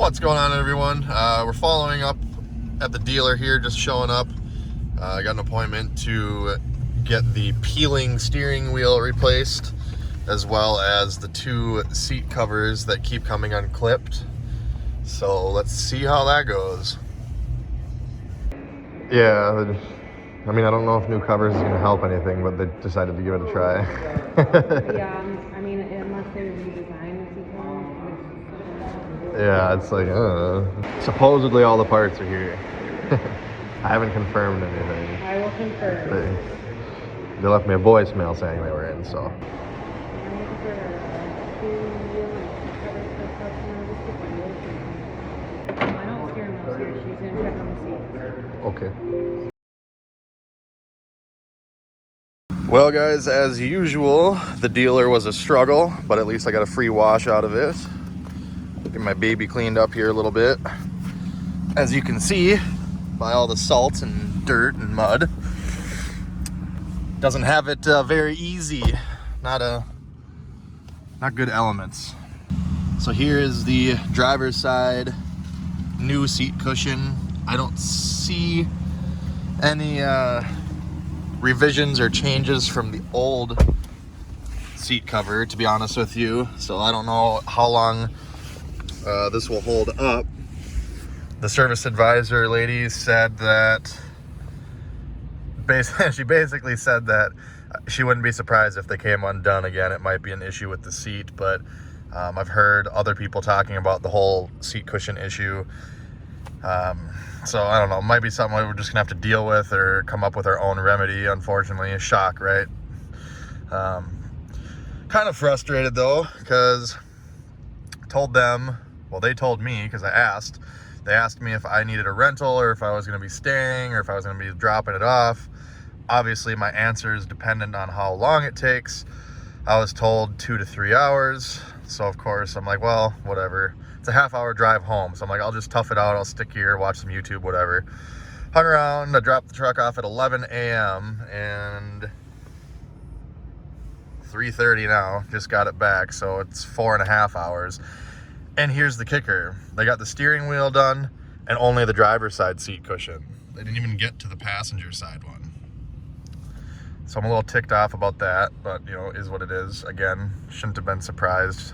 What's going on, everyone? We're following up at the dealer here, just showing up. I got an appointment to get the peeling steering wheel replaced, as well as the two seat covers that keep coming unclipped. So let's see how that goes. Yeah, I mean, I don't know if new covers is going to help anything, but they decided to give it a try. Yeah, I mean, unless they redesign the sequel. Yeah, it's like, supposedly all the parts are here. I haven't confirmed anything. I will confirm. They left me a voicemail saying they were in, so. I'm looking for I don't steer wheel here. She's going to check on the seat. Okay. Well, guys, as usual, the dealer was a struggle, but at least I got a free wash out of it. Get my baby cleaned up here a little bit. As you can see, by all the salt and dirt and mud. Doesn't have it very easy. Not good elements. So here is the driver's side new seat cushion. I don't see any revisions or changes from the old seat cover, to be honest with you. So I don't know how long this will hold up. The service advisor lady said that she basically said that she wouldn't be surprised if they came undone again. It might be an issue with the seat, but I've heard other people talking about the whole seat cushion issue. So I don't know, it might be something we're just gonna have to deal with or come up with our own remedy. Unfortunately, a shock, right? Kind of frustrated though, because told them, well, they told me, because I asked. They asked me if I needed a rental or if I was going to be staying or if I was going to be dropping it off. Obviously, my answer is dependent on how long it takes. I was told 2 to 3 hours. So, of course, I'm like, well, whatever. It's a half-hour drive home. So I'm like, I'll just tough it out. I'll stick here, watch some YouTube, whatever. Hung around. I dropped the truck off at 11 a.m. and 3:30 now. Just got it back. So it's 4.5 hours. And here's the kicker. They got the steering wheel done and only the driver's side seat cushion. They didn't even get to the passenger side one. So I'm a little ticked off about that, but you know, is what it is. Again, shouldn't have been surprised.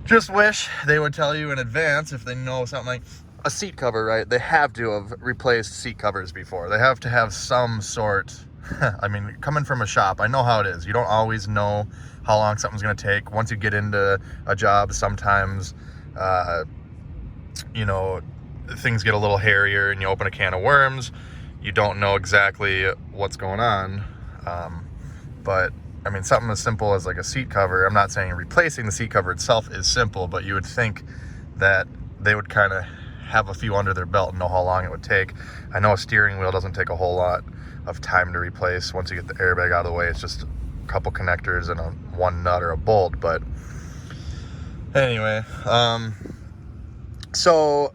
Just wish they would tell you in advance if they know something like a seat cover, right? They have to have replaced seat covers before. They have to have some sort. I mean, coming from a shop, I know how it is. You don't always know how long something's going to take. Once you get into a job, sometimes, you know, things get a little hairier and you open a can of worms. You don't know exactly what's going on. But, I mean, something as simple as like a seat cover, I'm not saying replacing the seat cover itself is simple, but you would think that they would kind of have a few under their belt and know how long it would take. I know a steering wheel doesn't take a whole lot of time to replace. Once you get the airbag out of the way, it's just a couple connectors and one nut or a bolt. But anyway, so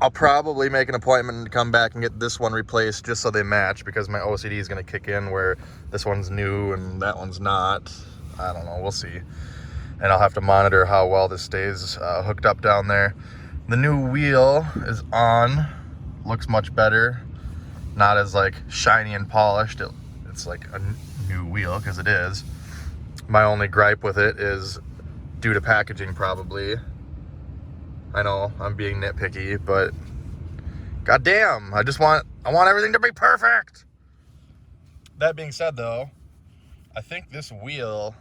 I'll probably make an appointment to come back and get this one replaced just so they match, because my OCD is going to kick in where this one's new and that one's not. I don't know, we'll see. And I'll have to monitor how well this stays hooked up down there. The new wheel is on, looks much better. Not as like shiny and polished. It's like a new wheel, because it is. My only gripe with it is due to packaging, probably. I know I'm being nitpicky, but goddamn, I want everything to be perfect. That being said, though, I think this wheel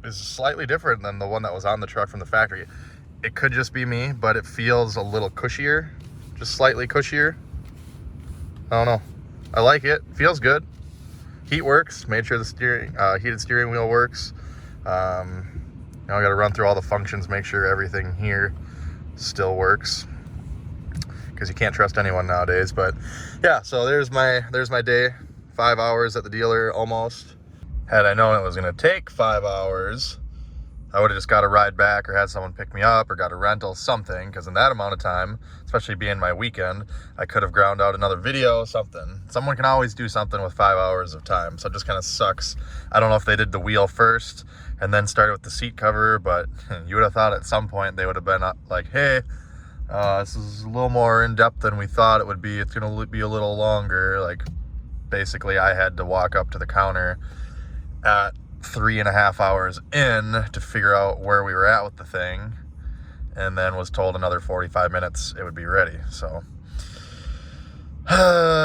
is slightly different than the one that was on the truck from the factory. It could just be me, but it feels a little cushier, just slightly cushier. I don't know. I like it. Feels good. Heat works. Made sure the heated steering wheel works. Now I got to run through all the functions, make sure everything here still works, because you can't trust anyone nowadays. But yeah, so there's my day. 5 hours at the dealer almost. Had I known it was going to take 5 hours, I would have just got a ride back or had someone pick me up or got a rental, something, because in that amount of time, especially being my weekend, I could have ground out another video, something. Someone can always do something with 5 hours of time, so it just kind of sucks. I don't know if they did the wheel first and then started with the seat cover. But you would have thought at some point they would have been like, hey, this is a little more in-depth than we thought it would be. It's going to be a little longer. Like, basically, I had to walk up to the counter at 3.5 hours in to figure out where we were at with the thing, and then was told another 45 minutes it would be ready. So,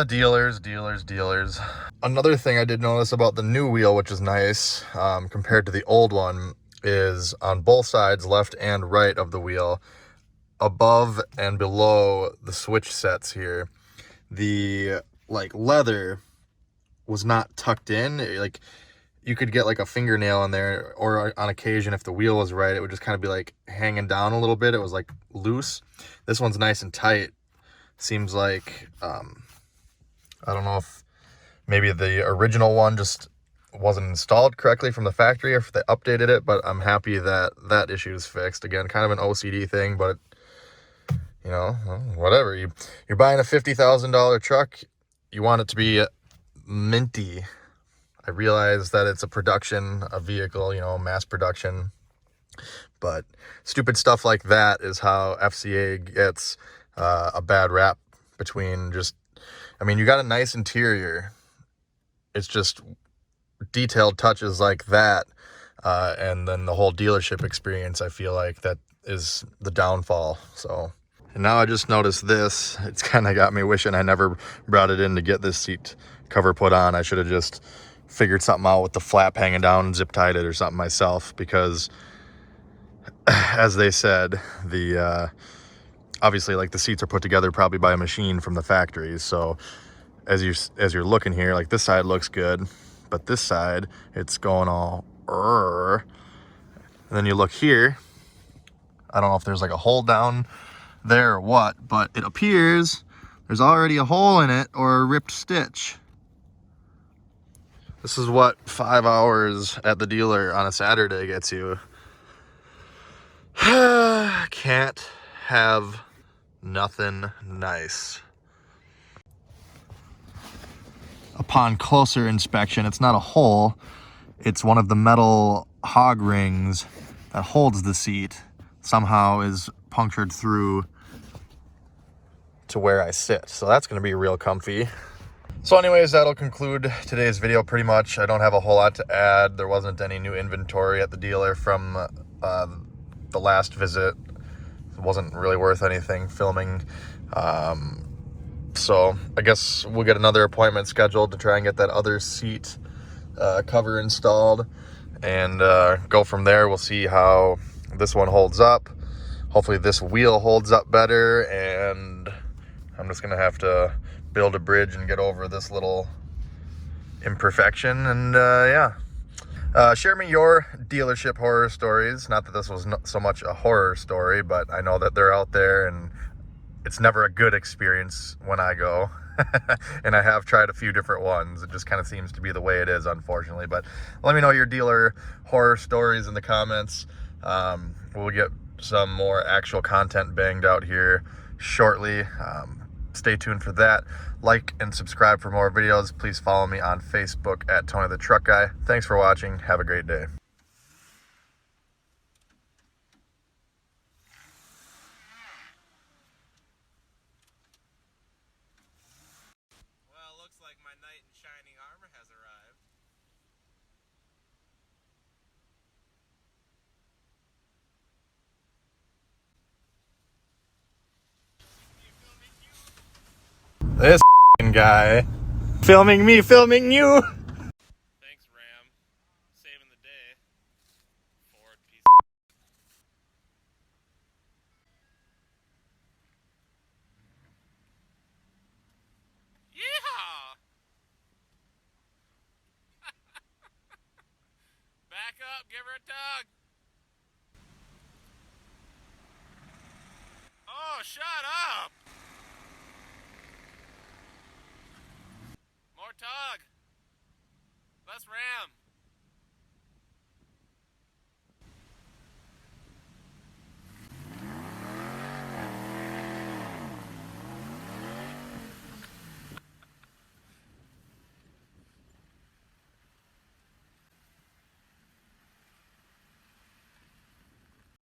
dealers. Another thing I did notice about the new wheel, which is nice, compared to the old one, is on both sides, left and right of the wheel, above and below the switch sets here, the like leather was not tucked in. Like, you could get like a fingernail in there, or on occasion, if the wheel was right, it would just kind of be like hanging down a little bit. It was like loose. This one's nice and tight. Seems like, I don't know if maybe the original one just wasn't installed correctly from the factory, or if they updated it, but I'm happy that that issue is fixed. Again, kind of an OCD thing, but you know, whatever. You're buying a $50,000 truck, you want it to be minty. I realize that it's a vehicle, you know, mass production, but stupid stuff like that is how FCA gets a bad rap. Between just, I mean, you got a nice interior, it's just detailed touches like that, and then the whole dealership experience, I feel like that is the downfall. So, and now I just noticed this. It's kind of got me wishing I never brought it in to get this seat cover put on. I should have just figured something out with the flap hanging down and zip tied it or something myself, because as they said, the obviously, like, the seats are put together probably by a machine from the factory. So as you're looking here, like, this side looks good, but this side, it's going all and then you look here, I don't know if there's like a hole down there or what, but it appears there's already a hole in it or a ripped stitch. This is what 5 hours at the dealer on a Saturday gets you. Can't have nothing nice. Upon closer inspection, it's not a hole. It's one of the metal hog rings that holds the seat somehow is punctured through to where I sit. So that's going to be real comfy. So anyways, that'll conclude today's video pretty much. I don't have a whole lot to add. There wasn't any new inventory at the dealer from the last visit. It wasn't really worth anything filming. So I guess we'll get another appointment scheduled to try and get that other seat cover installed, and go from there. We'll see how this one holds up. Hopefully this wheel holds up better, and I'm just gonna have to build a bridge and get over this little imperfection. And yeah, share me your dealership horror stories. Not that this was so much a horror story, but I know that they're out there, and it's never a good experience when I go. And I have tried a few different ones. It just kind of seems to be the way it is, unfortunately. But let me know your dealer horror stories in the comments. We'll get some more actual content banged out here shortly. Stay tuned for that. Like and subscribe for more videos. Please follow me on Facebook at Tony the Truck Guy. Thanks for watching. Have a great day. Well, looks like my knight in shining armor has arrived. This guy filming me, filming you. Thanks, Ram. Saving the day. Ford piece of Yeehaw! Back up, give her a tug. Oh, shut up! More tug. Less ram.